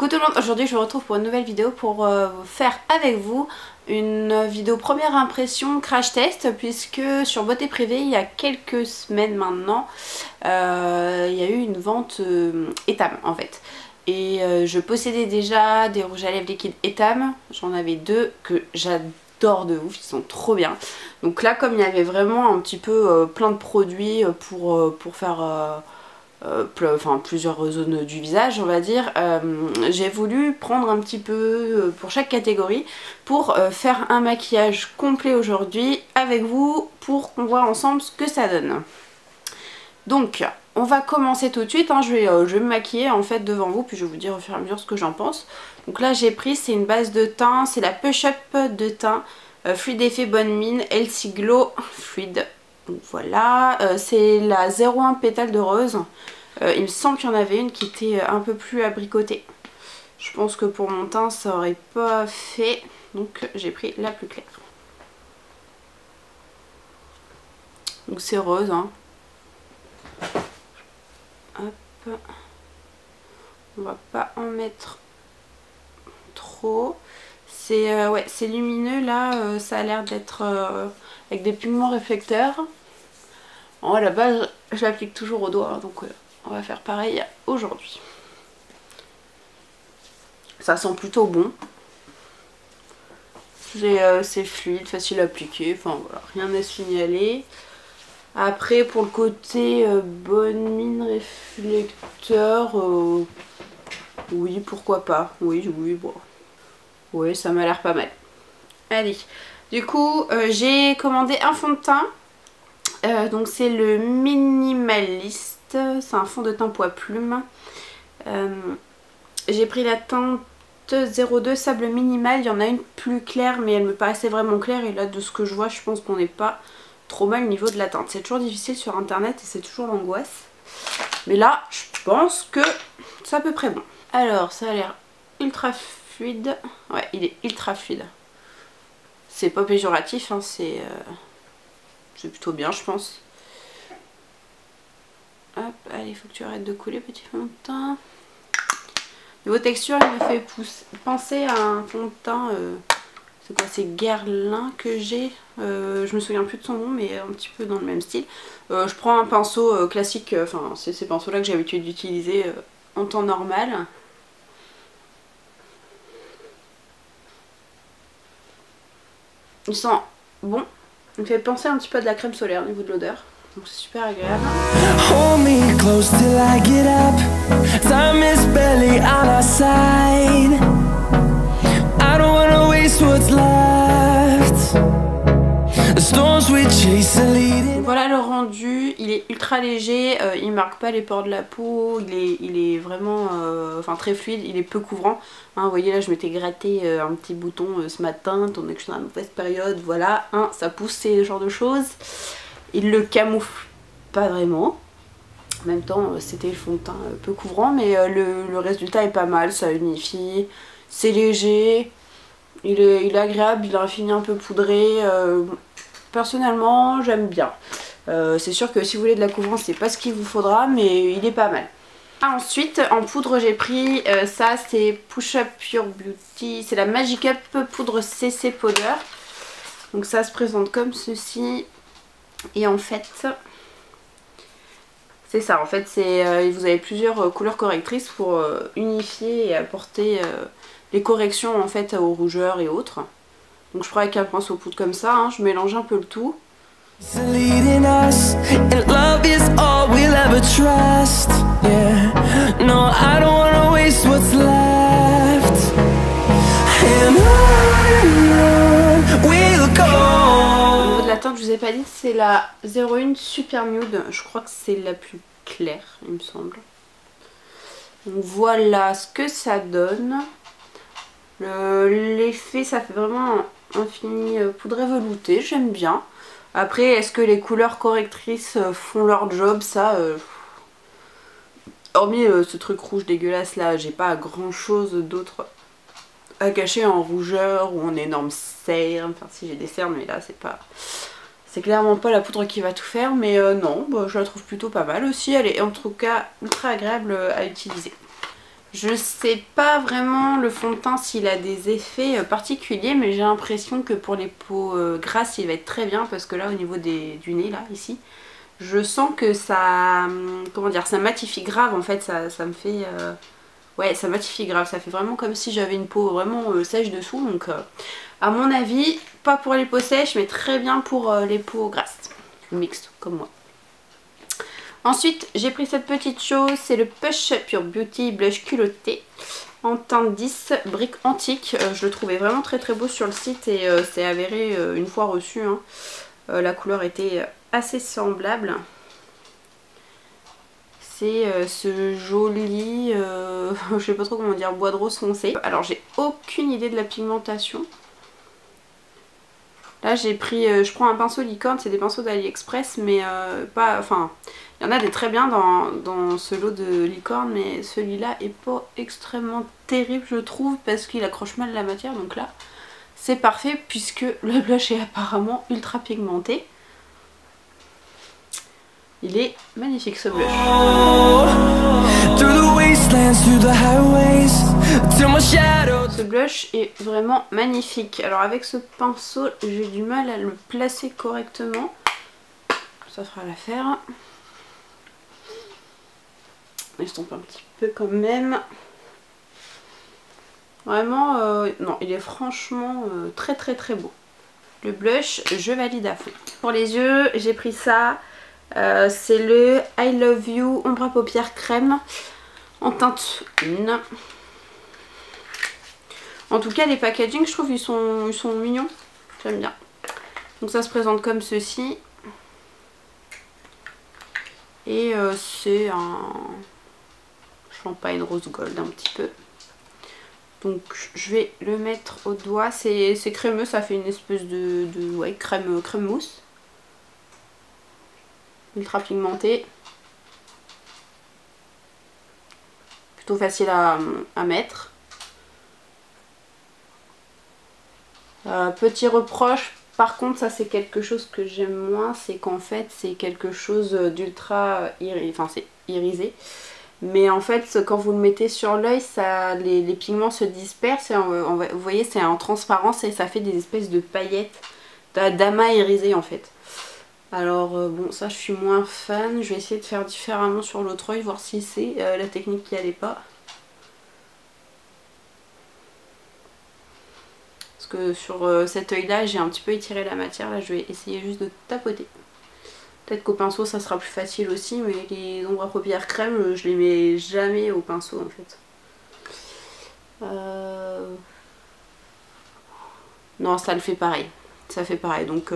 Coucou tout le monde, aujourd'hui je vous retrouve pour une nouvelle vidéo pour faire avec vous une vidéo première impression crash test, puisque sur Beauté Privée il y a quelques semaines maintenant il y a eu une vente Etam en fait. Et je possédais déjà des rouges à lèvres liquides Etam, j'en avais deux que j'adore de ouf, ils sont trop bien. Donc là, comme il y avait vraiment un petit peu plein de produits pour faire plusieurs zones du visage, on va dire, j'ai voulu prendre un petit peu pour chaque catégorie pour faire un maquillage complet aujourd'hui avec vous pour qu'on voit ensemble ce que ça donne. Donc on va commencer tout de suite, hein. Je vais me maquiller en fait devant vous, puis je vais vous dire au fur et à mesure ce que j'en pense. Donc là j'ai pris, c'est une base de teint, c'est la Push Up de teint Fluide Effet Bonne Mine Healthy Glow Fluide. Donc voilà, c'est la 01 pétale de rose. Il me semble qu'il y en avait une qui était un peu plus abricotée. Je pense que pour mon teint ça aurait pas fait, donc j'ai pris la plus claire. Donc c'est rose, hein. Hop. On va pas en mettre trop. C'est ouais, c'est lumineux là, ça a l'air d'être avec des pigments réflecteurs. Bon, à la base je l'applique toujours au doigt, hein, donc on va faire pareil aujourd'hui. Ça sent plutôt bon. C'est fluide, facile à appliquer, enfin voilà, rien à signaler. Après pour le côté bonne mine réflecteur, oui pourquoi pas, oui bon. Oui, ça m'a l'air pas mal. Allez, du coup j'ai commandé un fond de teint. Donc c'est le Minimaliste, c'est un fond de teint poids plume. J'ai pris la teinte 02 Sable Minimal, il y en a une plus claire mais elle me paraissait vraiment claire, et là de ce que je vois je pense qu'on n'est pas trop mal au niveau de la teinte. C'est toujours difficile sur internet et c'est toujours l'angoisse. Mais là je pense que c'est à peu près bon. Alors ça a l'air ultra fluide, ouais il est ultra fluide. C'est pas péjoratif, hein, c'est plutôt bien je pense. Hop, allez, il faut que tu arrêtes de couler petit fond de teint. Niveau texture, il me fait penser à un fond de teint, c'est quoi, c'est Guerlain que j'ai, je me souviens plus de son nom mais un petit peu dans le même style. Je prends un pinceau classique, enfin c'est ces pinceaux là que j'ai l'habitude d'utiliser en temps normal. Il sent bon, il me fait penser un petit peu à de la crème solaire au niveau de l'odeur. Donc c'est super agréable. Hold me close till I get up. Time is barely on our side. I don't wanna waste what's left. The storms we chase are leading. Voilà le rendu, il est ultra léger, il marque pas les pores de la peau, il est vraiment enfin très fluide, il est peu couvrant. Hein, vous voyez là je m'étais gratté un petit bouton ce matin, étant donné que je suis dans la mauvaise période, voilà, hein, ça pousse ce genre de choses. Il le camoufle pas vraiment. En même temps, c'était le fond de teint peu couvrant, mais le résultat est pas mal, ça unifie. C'est léger, il est agréable, il a un fini un peu poudré. Personnellement, j'aime bien. C'est sûr que si vous voulez de la couvrance, c'est pas ce qu'il vous faudra, mais il est pas mal. Ensuite, en poudre, j'ai pris ça, c'est Push Up Pure Beauty. C'est la Magic Up Poudre CC Powder. Donc ça se présente comme ceci. Et en fait, c'est ça, en fait, vous avez plusieurs couleurs correctrices pour unifier et apporter les corrections en fait aux rougeurs et autres. Donc je prends avec un pinceau poudre comme ça, hein, je mélange un peu le tout. La teinte, je vous ai pas dit, c'est la 01 Super Nude, je crois que c'est la plus claire il me semble. Donc voilà ce que ça donne. L'effet, ça fait vraiment un fini poudré velouté, j'aime bien. Après, est-ce que les couleurs correctrices font leur job? Ça, hormis ce truc rouge dégueulasse là, j'ai pas grand chose d'autre à cacher en rougeur ou en énorme cerne. Enfin si, j'ai des cernes, mais là c'est pas... C'est clairement pas la poudre qui va tout faire, mais non, bah, je la trouve plutôt pas mal aussi. Elle est en tout cas ultra agréable à utiliser. Je sais pas vraiment le fond de teint s'il a des effets particuliers, mais j'ai l'impression que pour les peaux grasses il va être très bien, parce que là au niveau du nez là ici, je sens que ça, comment dire, ça matifie grave en fait, ça me fait, ouais ça matifie grave, ça fait vraiment comme si j'avais une peau vraiment sèche dessous, donc à mon avis pas pour les peaux sèches mais très bien pour les peaux grasses, mixtes comme moi. Ensuite j'ai pris cette petite chose, c'est le Push Pure Beauty Blush culotté en teinte 10 brique antique. Je le trouvais vraiment très très beau sur le site et c'est avéré une fois reçu, hein. La couleur était assez semblable. C'est ce joli, je sais pas trop comment dire, bois de rose foncé. Alors j'ai aucune idée de la pigmentation. Là j'ai pris, je prends un pinceau licorne, c'est des pinceaux d'AliExpress, mais pas, enfin, il y en a des très bien dans ce lot de licorne, mais celui-là est pas extrêmement terrible je trouve, parce qu'il accroche mal la matière, donc là c'est parfait puisque le blush est apparemment ultra pigmenté. Il est magnifique ce blush. Ce blush est vraiment magnifique. Alors avec ce pinceau, j'ai du mal à le placer correctement. Ça fera l'affaire. J'estompe un petit peu quand même. Vraiment, non, il est franchement très très très beau. Le blush, je valide à fond. Pour les yeux, j'ai pris ça. C'est le I Love You ombre à paupières crème en teinte 1. En tout cas les packaging je trouve ils sont mignons, j'aime bien. Donc ça se présente comme ceci. Et c'est un champagne rose gold un petit peu. Donc je vais le mettre au doigt, c'est crémeux, ça fait une espèce de ouais, crème mousse. Ultra pigmenté. Plutôt facile à mettre. Petit reproche, par contre ça c'est quelque chose que j'aime moins, c'est qu'en fait c'est quelque chose d'ultra enfin c'est irisé. Mais en fait quand vous le mettez sur l'œil, les pigments se dispersent et vous voyez c'est en transparence et ça fait des espèces de paillettes, d'amas irisés en fait. Alors bon ça je suis moins fan, je vais essayer de faire différemment sur l'autre œil, voir si c'est la technique qui allait pas. Parce que sur cet œil là j'ai un petit peu étiré la matière, là je vais essayer juste de tapoter. Peut-être qu'au pinceau ça sera plus facile aussi, mais les ombres à paupières crème je les mets jamais au pinceau en fait. Non ça le fait pareil, ça fait pareil donc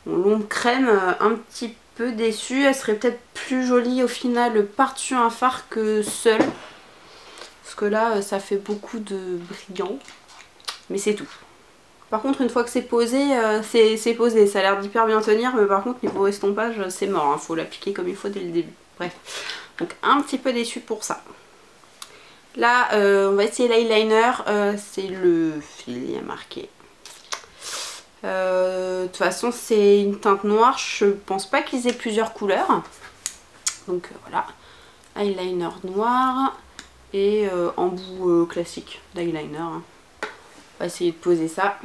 l'ombre crème un petit peu déçue, elle serait peut-être plus jolie au final par-dessus un fard que seule. Parce que là ça fait beaucoup de brillant, mais c'est tout. Par contre une fois que c'est posé, c'est posé, ça a l'air d'hyper bien tenir, mais par contre niveau estompage c'est mort, hein. Faut l'appliquer comme il faut dès le début. Bref, donc un petit peu déçu pour ça. Là on va essayer l'eyeliner, c'est le fil, il y a marqué. De toute façon c'est une teinte noire, je pense pas qu'ils aient plusieurs couleurs. Donc voilà, eyeliner noir et embout classique d'eyeliner, hein. On va essayer de poser ça.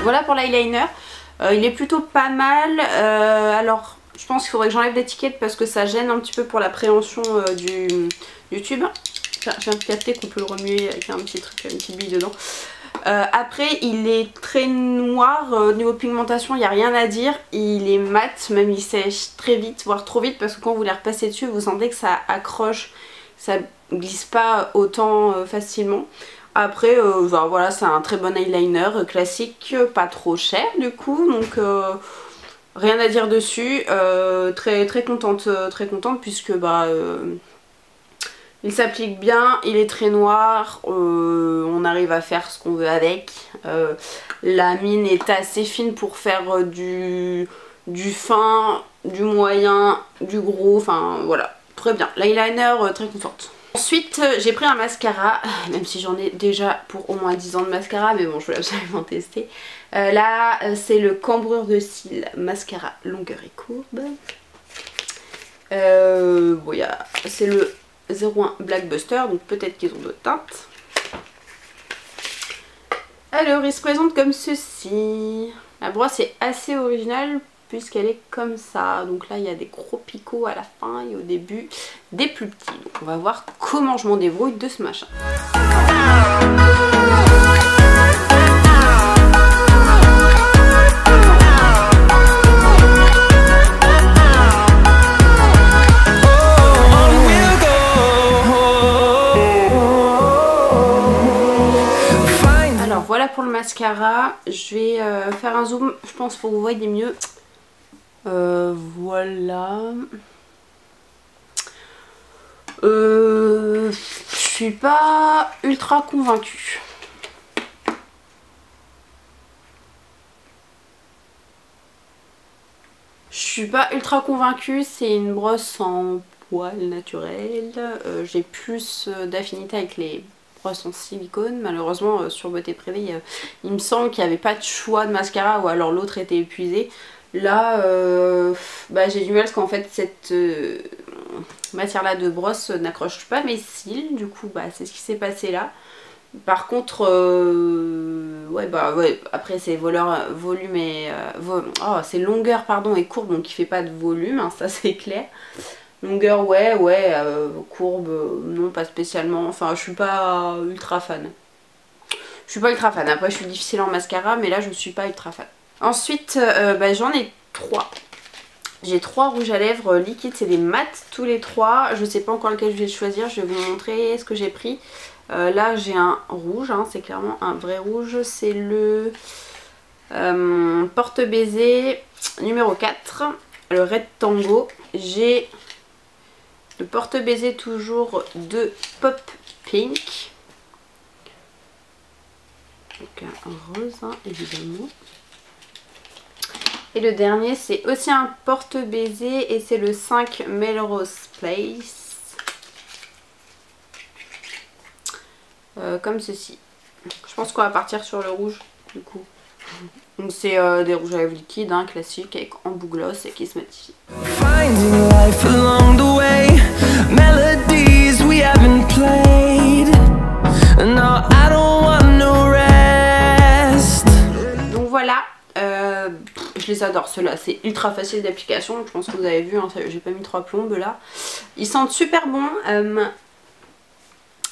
Voilà pour l'eyeliner. Il est plutôt pas mal. Alors je pense qu'il faudrait que j'enlève l'étiquette parce que ça gêne un petit peu pour l'appréhension du tube. Je viens de capter qu'on peut le remuer avec un petit truc, une petite bille dedans. Après il est très noir, niveau pigmentation il n'y a rien à dire. Il est mat, même il sèche très vite, voire trop vite, parce que quand vous les repassez dessus vous sentez que ça accroche, ça glisse pas autant facilement. Après voilà, c'est un très bon eyeliner classique, pas trop cher du coup, donc rien à dire dessus. Très contente puisque bah Il s'applique bien, il est très noir, on arrive à faire ce qu'on veut avec. La mine est assez fine pour faire du fin, du moyen, du gros, enfin voilà, très bien. L'eyeliner, très contente. Ensuite j'ai pris un mascara, même si j'en ai déjà pour au moins 10 ans de mascara, mais bon je voulais absolument tester. Là c'est le Cambrure de cils mascara longueur et courbe. Bon, c'est le 01 Black Buster, donc peut-être qu'ils ont d'autres teintes. Alors il se présente comme ceci. La brosse est assez originale puisqu'elle est comme ça. Donc là il y a des gros picots à la fin et au début des plus petits. Donc on va voir comment je m'en débrouille de ce machin. Voilà pour le mascara, je vais faire un zoom, je pense pour que vous voyez mieux. Voilà. Je suis pas ultra convaincue. C'est une brosse en poil naturel. J'ai plus d'affinité avec les brosses en silicone. Malheureusement sur Beauté Privée il me semble qu'il n'y avait pas de choix de mascara ou alors l'autre était épuisé. Là j'ai du mal parce qu'en fait cette matière là de brosse n'accroche pas mes cils, du coup c'est ce qui s'est passé là. Par contre après c'est volume et c'est longueur pardon et courbe, donc il fait pas de volume, hein, ça c'est clair. Longueur courbe non pas spécialement, enfin je suis pas ultra fan. Après je suis difficile en mascara mais là je suis pas ultra fan. Ensuite j'en ai 3. J'ai 3 rouges à lèvres liquides, c'est des mats tous les 3. Je sais pas encore lequel je vais choisir, je vais vous montrer ce que j'ai pris. Là j'ai un rouge, hein, c'est clairement un vrai rouge, c'est le porte-baiser numéro 4, le Red Tango. J'ai le porte-baiser toujours de Pop Pink. Donc un rose hein, évidemment. Et le dernier c'est aussi un porte-baiser et c'est le 5 Melrose Place. Comme ceci. Je pense qu'on va partir sur le rouge du coup. Donc c'est des rouges à lèvres liquides hein, classiques avec embout gloss et qui se matifient. Donc voilà, je les adore ceux-là, c'est ultra facile d'application, je pense que vous avez vu, hein, j'ai pas mis 3 plombes là. Ils sentent super bon,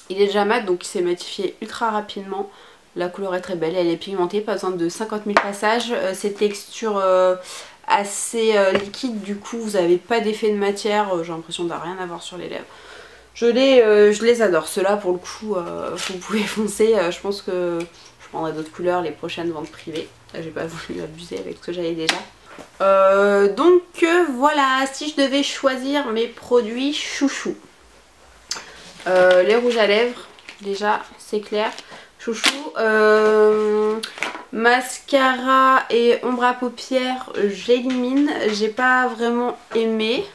il est déjà mat donc il s'est matifié ultra rapidement. La couleur est très belle, elle est pigmentée, pas besoin de 50 000 passages. Ces textures assez liquides, du coup vous n'avez pas d'effet de matière, j'ai l'impression de rien avoir sur les lèvres. Je les adore, ceux-là pour le coup vous pouvez foncer, je pense que je prendrai d'autres couleurs les prochaines ventes privées. J'ai pas voulu abuser avec ce que j'avais déjà. Donc voilà, si je devais choisir mes produits chouchou. Les rouges à lèvres, déjà c'est clair. Chouchou, mascara et ombre à paupières, j'élimine, j'ai pas vraiment aimé.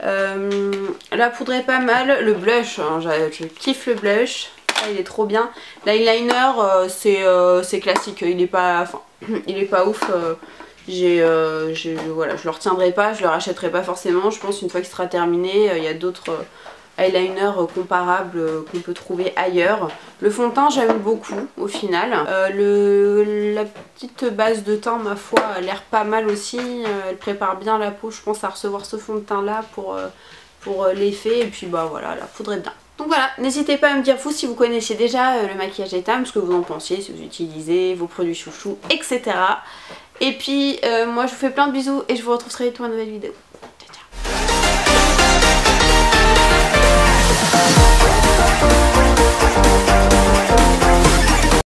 La poudre est pas mal, le blush, hein, je kiffe le blush, il est trop bien. L'eyeliner c'est classique, il est pas ouf, voilà, je le retiendrai pas, je le rachèterai pas forcément, je pense une fois qu'il sera terminé, il y a d'autres eyeliner comparables qu'on peut trouver ailleurs. Le fond de teint j'aime beaucoup au final. La petite base de teint ma foi a l'air pas mal aussi. Elle prépare bien la peau, je pense à recevoir ce fond de teint là pour l'effet. Et puis voilà, la poudre est bien. Donc voilà, n'hésitez pas à me dire vous si vous connaissiez déjà le maquillage Etam, ce que vous en pensiez, si vous utilisez vos produits chouchous, etc. Et puis moi je vous fais plein de bisous et je vous retrouve très vite pour une nouvelle vidéo.